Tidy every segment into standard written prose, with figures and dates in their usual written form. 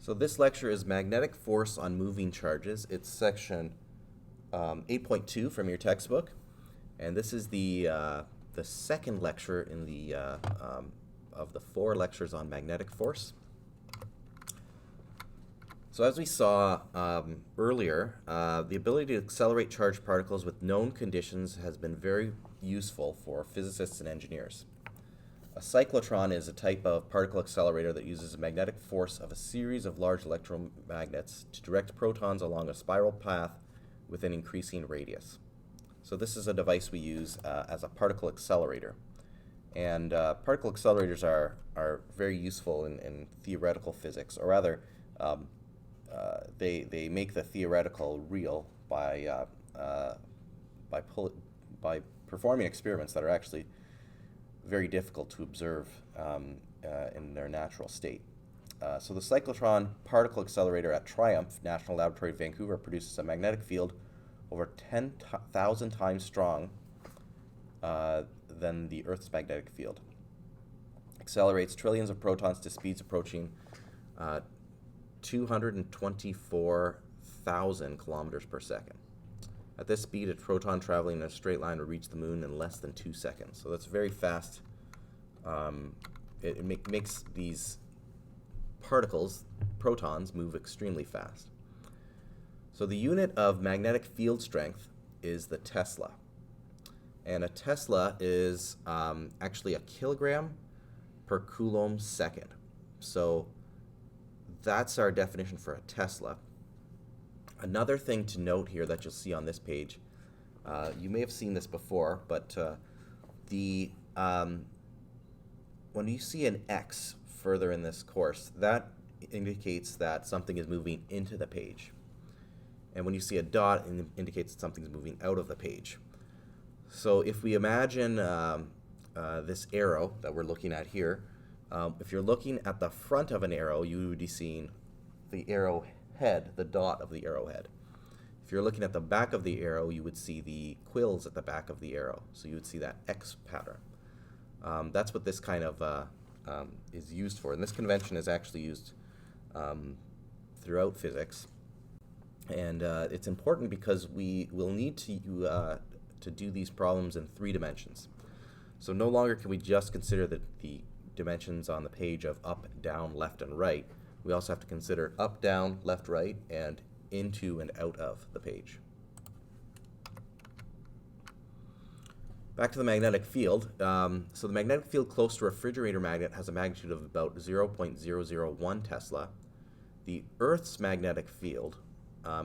So this lecture is Magnetic Force on Moving Charges. It's section 8.2 from your textbook, and this is the second lecture in the of the 4 lectures on magnetic force. So as we saw earlier, the ability to accelerate charged particles with known conditions has been very useful for physicists and engineers. A cyclotron is a type of particle accelerator that uses a magnetic force of a series of large electromagnets to direct protons along a spiral path with an increasing radius. So this is a device we use as a particle accelerator. And particle accelerators are very useful in theoretical physics, or rather, they make the theoretical real by performing experiments that are actually very difficult to observe in their natural state. So the cyclotron particle accelerator at Triumph National Laboratory in Vancouver produces a magnetic field over 10,000 times strong than the Earth's magnetic field. Accelerates trillions of protons to speeds approaching 224,000 kilometers per second. At this speed, a proton traveling in a straight line would reach the moon in less than 2 seconds. So that's very fast. It makes these particles, protons, move extremely fast. So the unit of magnetic field strength is the Tesla. And a Tesla is actually a kilogram per coulomb second. So that's our definition for a Tesla. Another thing to note here that you'll see on this page, you may have seen this before, but when you see an X further in this course, that indicates that something is moving into the page. And when you see a dot, it indicates that something's moving out of the page. So if we imagine this arrow that we're looking at here, if you're looking at the front of an arrow, you would be seeing the arrowhead, the dot of the arrowhead. If you're looking at the back of the arrow, you would see the quills at the back of the arrow. So you would see that X pattern. That's what this kind of is used for. And this convention is actually used throughout physics. And it's important because we will need to do these problems in 3 dimensions. So no longer can we just consider the dimensions on the page of up, down, left, and right. We also have to consider up, down, left, right, and into and out of the page. Back to the magnetic field. So the magnetic field close to a refrigerator magnet has a magnitude of about 0.001 Tesla. The Earth's magnetic field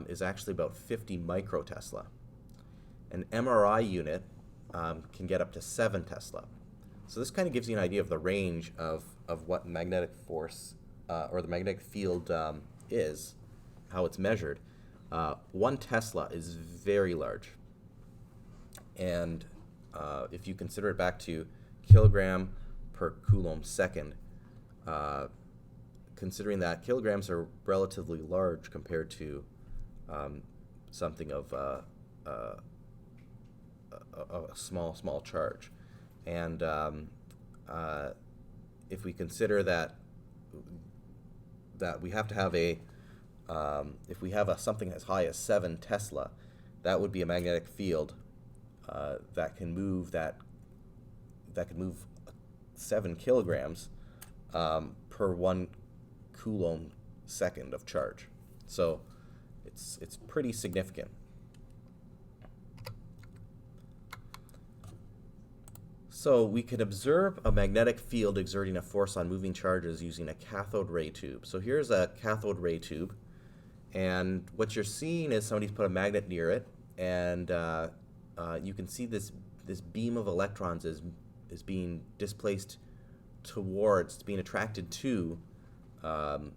is actually about 50 microtesla. An MRI unit can get up to 7 Tesla. So this kind of gives you an idea of the range of what magnetic force or the magnetic field is, how it's measured. 1 Tesla is very large. And if you consider it back to kilogram per coulomb second, considering that kilograms are relatively large compared to something of a small charge. And if we consider that we have to have if we have something as high as 7 Tesla, that would be a magnetic field that can move 7 kilograms per 1 coulomb second of charge. So it's pretty significant. So we can observe a magnetic field exerting a force on moving charges using a cathode ray tube. So here's a cathode ray tube, and what you're seeing is somebody's put a magnet near it, and you can see this beam of electrons is being displaced towards, it's being attracted to the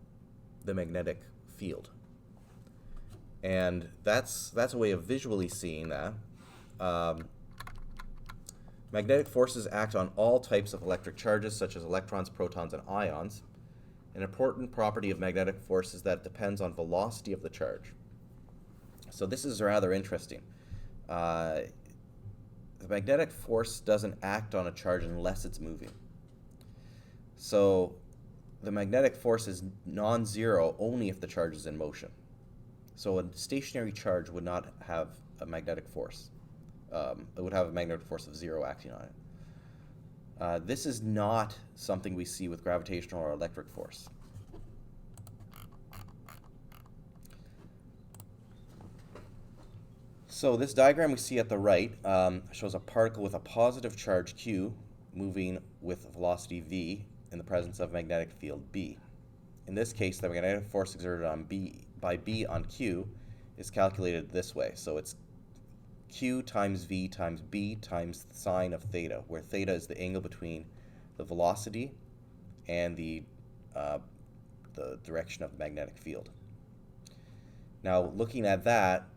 magnetic field. And that's a way of visually seeing that. Magnetic forces act on all types of electric charges, such as electrons, protons, and ions. An important property of magnetic force is that it depends on velocity of the charge. So this is rather interesting. The magnetic force doesn't act on a charge unless it's moving. So the magnetic force is non-zero only if the charge is in motion. So a stationary charge would not have a magnetic force. It would have a magnetic force of 0 acting on it. This is not something we see with gravitational or electric force. So this diagram we see at the right shows a particle with a positive charge Q moving with velocity v in the presence of magnetic field B. In this case, the magnetic force exerted on by B on Q is calculated this way. So it's Q times V times B times the sine of theta, where theta is the angle between the velocity and the direction of the magnetic field. Now, looking at that,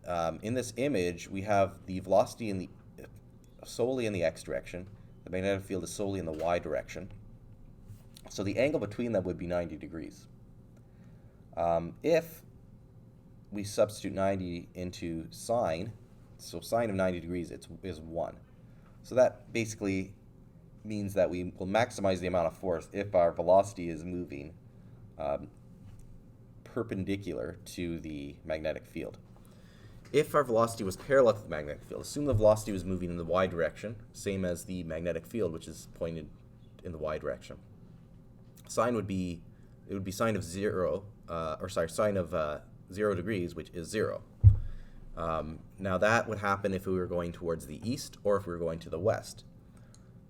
in this image, we have the velocity solely in the x direction. The magnetic field is solely in the y direction. So the angle between them would be 90 degrees. If we substitute 90 into sine, so sine of 90 degrees is 1. So that basically means that we will maximize the amount of force if our velocity is moving perpendicular to the magnetic field. If our velocity was parallel to the magnetic field, assume the velocity was moving in the y direction, same as the magnetic field, which is pointed in the y direction. Sine would be sine of 0, sine of 0 degrees, which is 0. Now that would happen if we were going towards the east or if we were going to the west.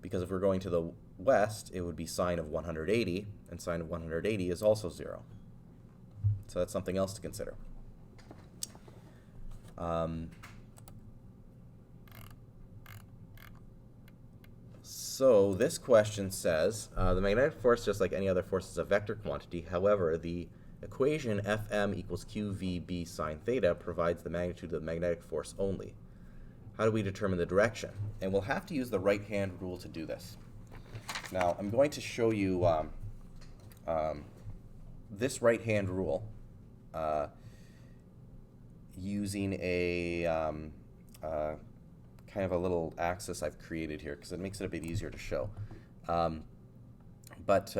Because if we're going to the west, it would be sine of 180, and sine of 180 is also 0. So that's something else to consider. So this question says, the magnetic force, just like any other force, is a vector quantity. However, the equation Fm equals qvb sine theta provides the magnitude of the magnetic force only. How do we determine the direction? And we'll have to use the right-hand rule to do this. Now, I'm going to show you this right-hand rule using a kind of a little axis I've created here because it makes it a bit easier to show. But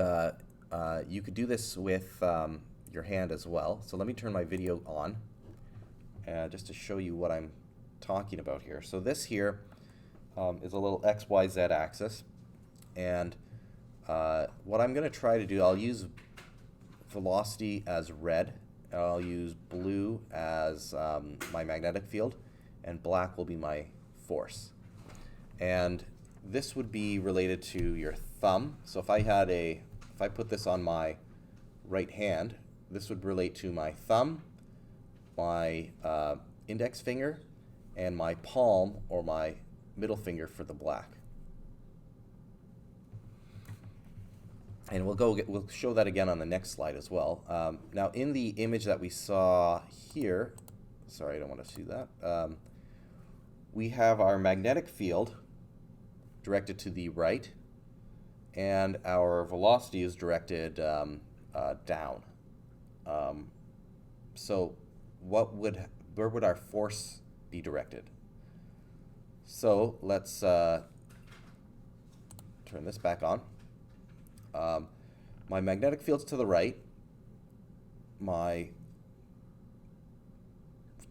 you could do this with your hand as well. So let me turn my video on just to show you what I'm talking about here. So this here is a little XYZ axis, and what I'm going to try to do, I'll use velocity as red, I'll use blue as my magnetic field, and black will be my force. And this would be related to your thumb. So if I put this on my right hand, this would relate to my thumb, my index finger, and my palm or my middle finger for the black. And we'll show that again on the next slide as well. Now in the image that we saw here, sorry, I don't want to see that. We have our magnetic field directed to the right, and our velocity is directed down. So where would our force be directed? So let's turn this back on. My magnetic field's to the right. My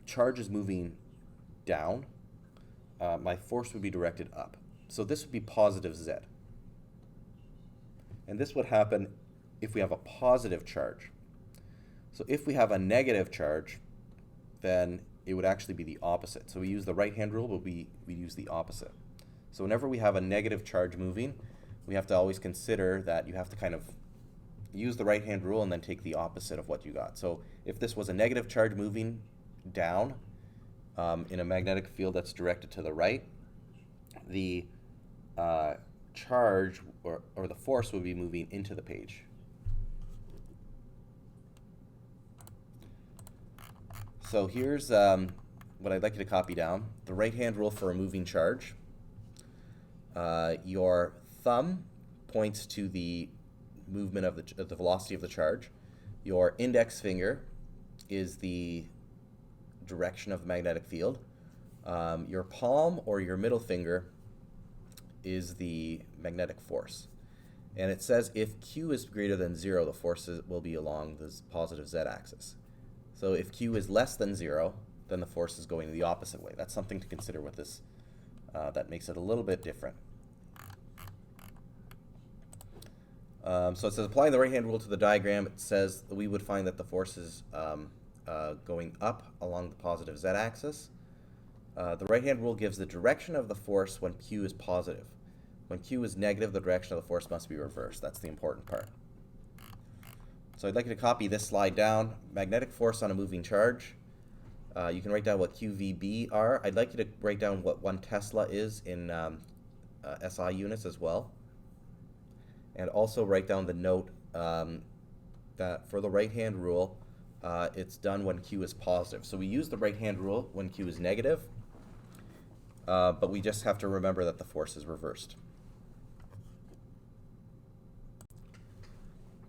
charge is moving down. My force would be directed up. So this would be positive Z. And this would happen if we have a positive charge. So if we have a negative charge, then it would actually be the opposite. So we use the right-hand rule, but we use the opposite. So whenever we have a negative charge moving, we have to always consider that you have to kind of use the right-hand rule and then take the opposite of what you got. So if this was a negative charge moving down in a magnetic field that's directed to the right, the charge or the force would be moving into the page. So here's what I'd like you to copy down. The right-hand rule for a moving charge. Your thumb points to the movement of the velocity of the charge. Your index finger is the direction of the magnetic field. Your palm or your middle finger is the magnetic force. And it says if Q is greater than 0, the forces will be along the positive z-axis. So if Q is less than 0, then the force is going the opposite way. That's something to consider with this. That makes it a little bit different. So it says applying the right-hand rule to the diagram, it says that we would find that the force is going up along the positive z-axis. The right-hand rule gives the direction of the force when Q is positive. When Q is negative, the direction of the force must be reversed. That's the important part. So I'd like you to copy this slide down. Magnetic force on a moving charge. You can write down what QVB are. I'd like you to write down what 1 Tesla is in SI units as well. And also write down the note that for the right-hand rule, it's done when Q is positive. So we use the right-hand rule when Q is negative, but we just have to remember that the force is reversed.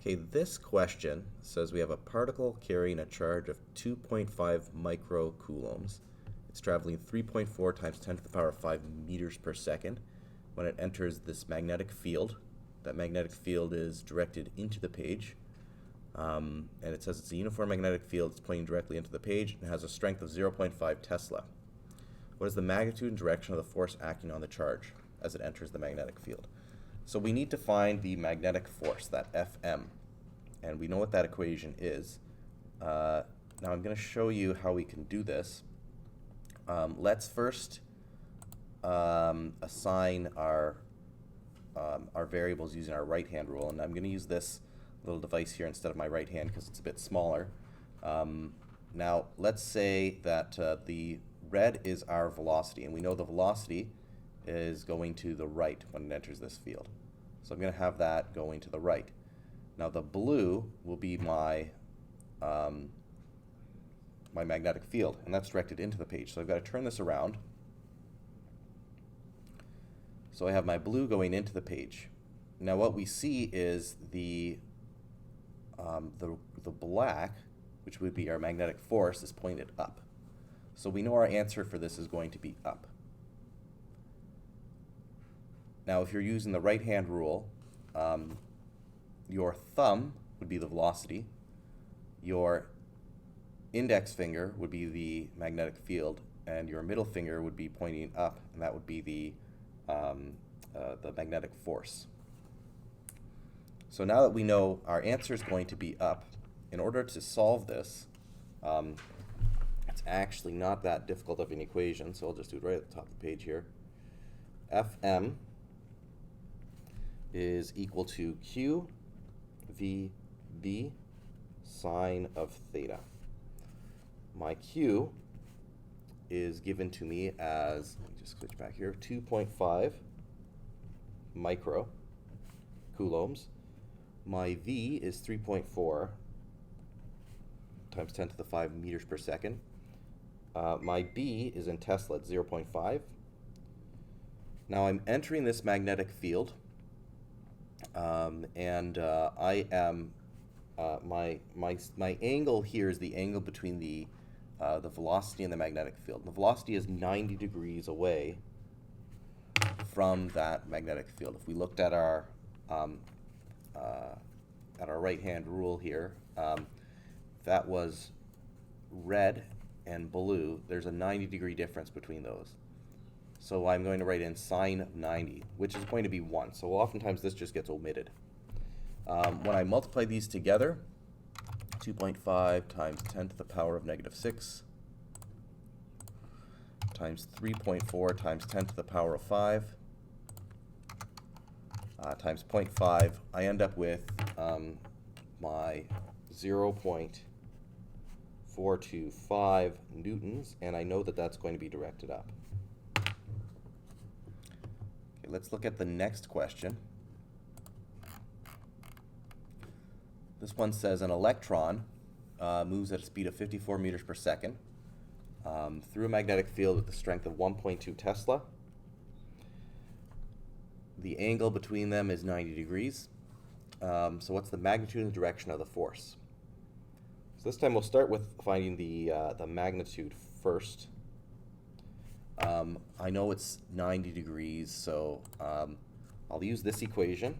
Okay, this question says we have a particle carrying a charge of 2.5 microcoulombs. It's traveling 3.4 times 10 to the power of 5 meters per second when it enters this magnetic field. That magnetic field is directed into the page. And it says it's a uniform magnetic field. It's pointing directly into the page and has a strength of 0.5 Tesla. What is the magnitude and direction of the force acting on the charge as it enters the magnetic field? So we need to find the magnetic force, that Fm. And we know what that equation is. Now I'm going to show you how we can do this. Let's first assign our variables using our right-hand rule. And I'm going to use this little device here instead of my right hand because it's a bit smaller. Now let's say that the red is our velocity, and we know the velocity is going to the right when it enters this field. So I'm going to have that going to the right. Now the blue will be my my magnetic field, and that's directed into the page. So I've got to turn this around. So I have my blue going into the page. Now what we see is the black, which would be our magnetic force, is pointed up. So we know our answer for this is going to be up. Now if you're using the right-hand rule, your thumb would be the velocity, your index finger would be the magnetic field, and your middle finger would be pointing up, and that would be the magnetic force. So now that we know our answer is going to be up, in order to solve this, it's actually not that difficult of an equation, so I'll just do it right at the top of the page here. Fm is equal to QVB sine of theta. My Q is given to me as, let me just switch back here, 2.5 microcoulombs. My V is 3.4 times 10 to the 5 meters per second. My B is in Tesla at 0.5. Now I'm entering this magnetic field, and I am my angle here is the angle between the velocity and the magnetic field. The velocity is 90 degrees away from that magnetic field. If we looked at our right-hand rule here, that was red and blue. There's a 90-degree difference between those. So I'm going to write in sine of 90, which is going to be 1. So oftentimes this just gets omitted. When I multiply these together, 2.5 times 10 to the power of negative 6 times 3.4 times 10 to the power of 5 times 0.5, I end up with my 0.425 newtons, and I know that that's going to be directed up. Okay, let's look at the next question. This one says an electron moves at a speed of 54 meters per second through a magnetic field with a strength of 1.2 Tesla. The angle between them is 90 degrees. So what's the magnitude and direction of the force? So this time we'll start with finding the magnitude first. I know it's 90 degrees, so I'll use this equation.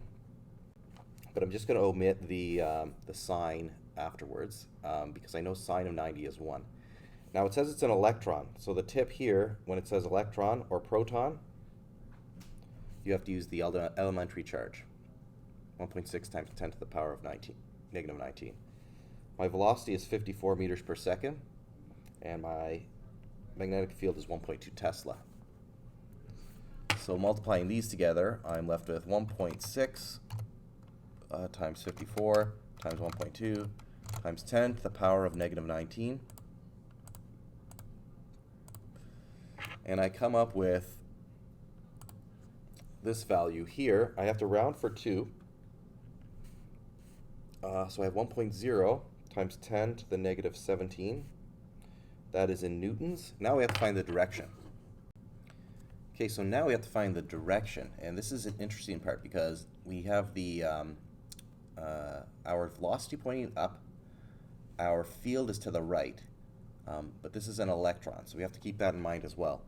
but I'm just going to omit the sign afterwards because I know sine of 90 is 1. Now it says it's an electron, so the tip here, when it says electron or proton, you have to use the elementary charge, 1.6 times 10 to the power of negative 19. My velocity is 54 meters per second, and my magnetic field is 1.2 Tesla. So multiplying these together, I'm left with 1.6 times 54 times 1.2 times 10 to the power of negative 19. And I come up with this value here. I have to round for 2. So I have 1.0 times 10 to the negative 17. That is in newtons. Now we have to find the direction. Okay, so now we have to find the direction. And this is an interesting part because we have the our velocity pointing up. Our field is to the right. But this is an electron, so we have to keep that in mind as well.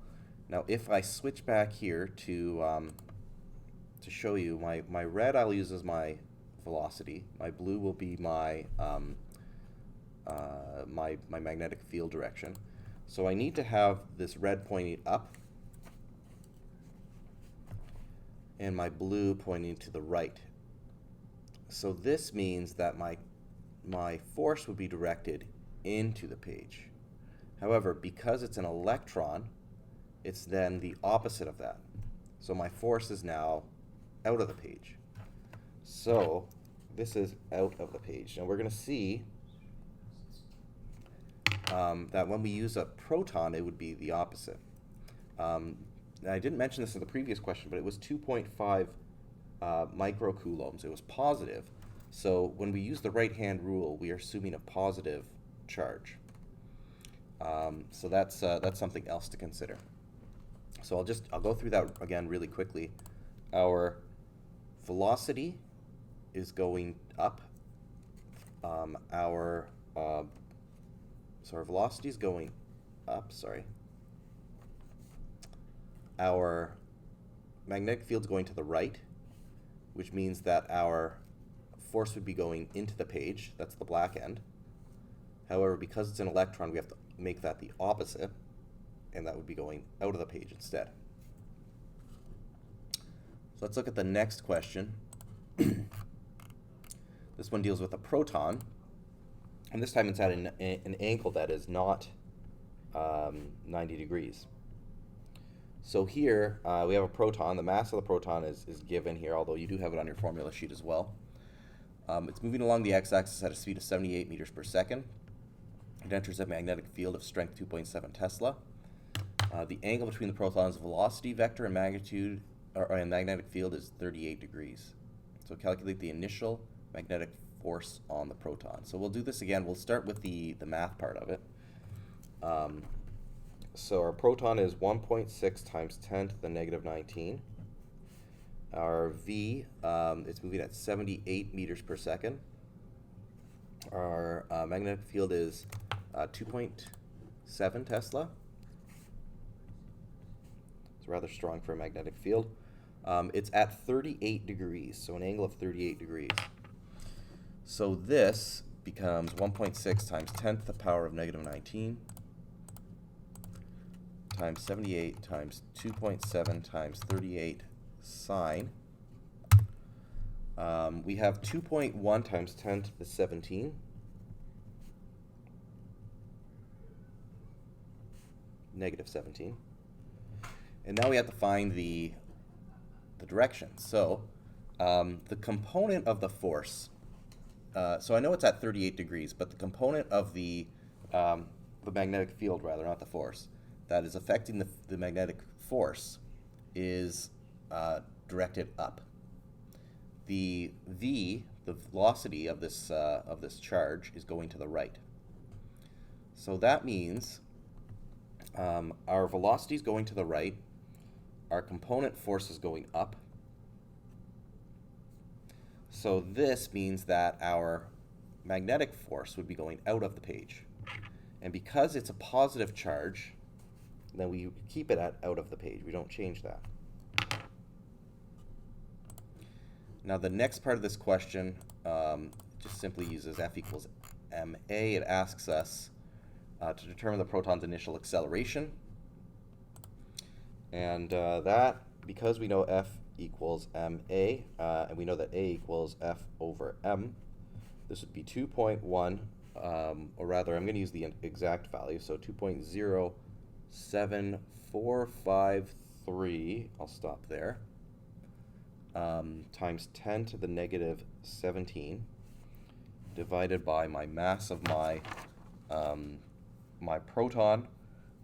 Now if I switch back here to show you, my red I'll use as my velocity. My blue will be my my magnetic field direction. So I need to have this red pointing up and my blue pointing to the right. So this means that my force would be directed into the page. However, because it's an electron, it's then the opposite of that. So my force is now out of the page. So this is out of the page. And we're going to see that when we use a proton, it would be the opposite. I didn't mention this in the previous question, but it was 2.5 microcoulombs. It was positive. So when we use the right-hand rule, we are assuming a positive charge. So that's something else to consider. So I'll go through that again really quickly. Our velocity is going up. Our velocity is going up. Sorry. Our magnetic field is going to the right, which means that our force would be going into the page. That's the black end. However, because it's an electron, we have to make that the opposite, and that would be going out of the page instead. So let's look at the next question. This one deals with a proton, and this time it's at an angle that is not 90 degrees. So here we have a proton. The mass of the proton is given here, although you do have it on your formula sheet as well. It's moving along the x-axis at a speed of 78 meters per second. It enters a magnetic field of strength 2.7 Tesla. The angle between the proton's velocity vector and magnitude and magnetic field is 38 degrees. So calculate the initial magnetic force on the proton. So we'll do this again. We'll start with the math part of it. So our proton is 1.6 times 10 to the negative 19. Our V, it's moving at 78 meters per second. Our magnetic field is 2.7 Tesla. It's rather strong for a magnetic field. It's at 38 degrees, so an angle of 38 degrees. So this becomes 1.6 times 10 to the power of negative 19 times 78 times 2.7 times 38 sine. We have 2.1 times 10 to the 17. Negative 17. And now we have to find the direction. So the component of the force, so I know it's at 38 degrees, but the component of the magnetic field, rather, not the force, that is affecting the magnetic force is directed up. The V, the velocity of this charge, is going to the right. So that means our velocity is going to the right. Our component force is going up. So this means that our magnetic force would be going out of the page. And because it's a positive charge, then we keep it out of the page. We don't change that. Now the next part of this question just simply uses F equals ma. It asks us to determine the proton's initial acceleration. And that, because we know F equals ma, and we know that A equals F over m, this would be 2.1, or rather, I'm going to use the exact value, so 2.07453, I'll stop there, times 10 to the negative 17, divided by my mass of my my proton,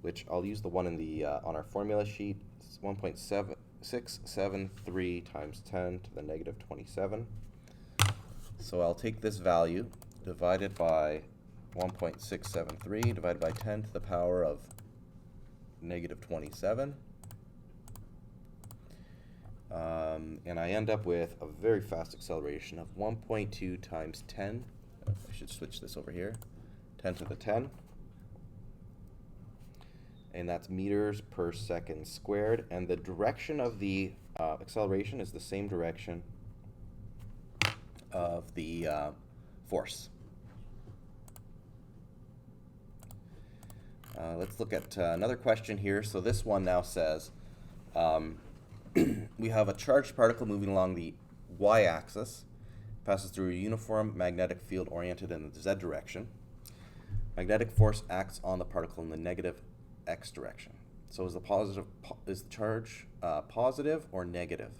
which I'll use the one in the on our formula sheet. It's 1.673 times 10 to the negative 27. So I'll take this value divided by 1.673 divided by 10 to the power of negative 27. And I end up with a very fast acceleration of 1.2 times 10. I should switch this over here. 10 to the 10. And that's meters per second squared. And the direction of the acceleration is the same direction of the force. Let's look at another question here. So this one now says, we have a charged particle moving along the y-axis, passes through a uniform magnetic field oriented in the z direction. Magnetic force acts on the particle in the negative x direction. So is the charge positive or negative?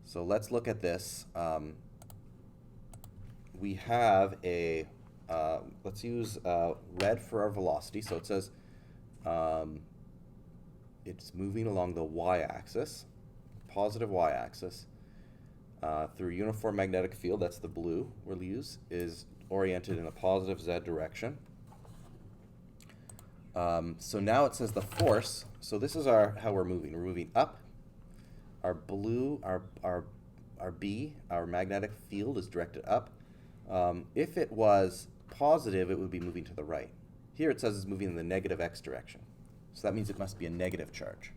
So let's look at this. We have a, let's use red for our velocity. So it says it's moving along the y-axis, positive y-axis, through a uniform magnetic field. That's the blue we'll use, is oriented in a positive z direction. So now it says the force. So this is how we're moving. We're moving up. Our blue, our B, our magnetic field is directed up. If it was positive, it would be moving to the right. Here it says it's moving in the negative x direction. So that means it must be a negative charge.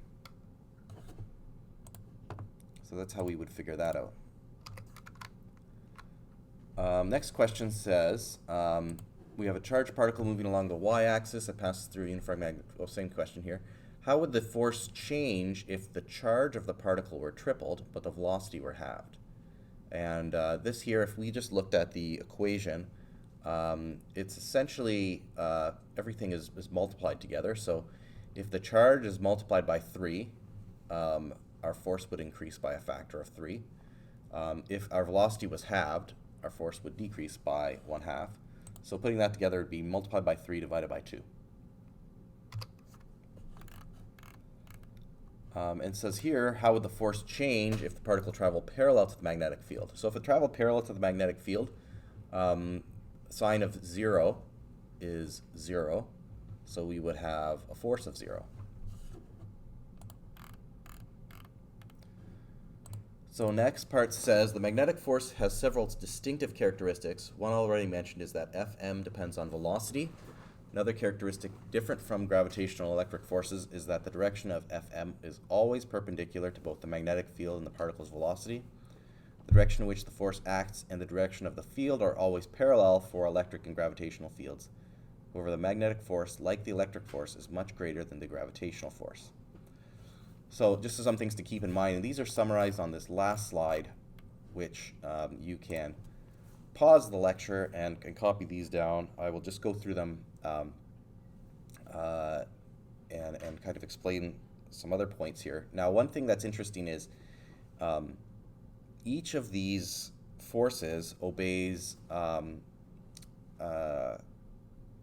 So that's how we would figure that out. Next question says, we have a charged particle moving along the y-axis that passes through a uniform magnetic. Oh, same question here. How would the force change if the charge of the particle were tripled, but the velocity were halved? And this here, if we just looked at the equation, it's essentially everything is multiplied together. So if the charge is multiplied by 3, our force would increase by a factor of 3. If our velocity was halved, our force would decrease by 1/2. So putting that together would be multiplied by 3 divided by 2. And it says here, how would the force change if the particle traveled parallel to the magnetic field? So if it traveled parallel to the magnetic field, sine of 0 is 0. So we would have a force of 0. So next part says the magnetic force has several distinctive characteristics. One already mentioned is that Fm depends on velocity. Another characteristic different from gravitational electric forces is that the direction of Fm is always perpendicular to both the magnetic field and the particle's velocity. The direction in which the force acts and the direction of the field are always parallel for electric and gravitational fields. However, the magnetic force, like the electric force, is much greater than the gravitational force. So just some things to keep in mind, and these are summarized on this last slide, which you can pause the lecture and copy these down. I will just go through them and kind of explain some other points here. Now, one thing that's interesting is each of these forces obeys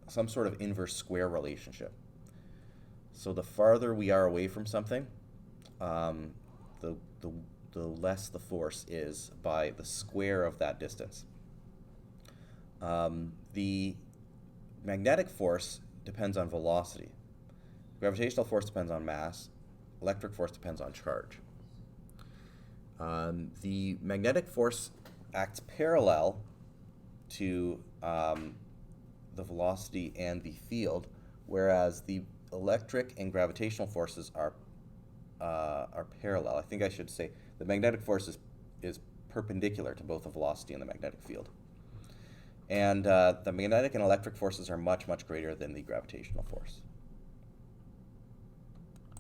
some sort of inverse square relationship. So the farther we are away from something, the less the force is by the square of that distance. The magnetic force depends on velocity. Gravitational force depends on mass. Electric force depends on charge. The magnetic force acts parallel to the velocity and the field, whereas the electric and gravitational forces are parallel. I think I should say the magnetic force is perpendicular to both the velocity and the magnetic field. And the magnetic and electric forces are much, much greater than the gravitational force.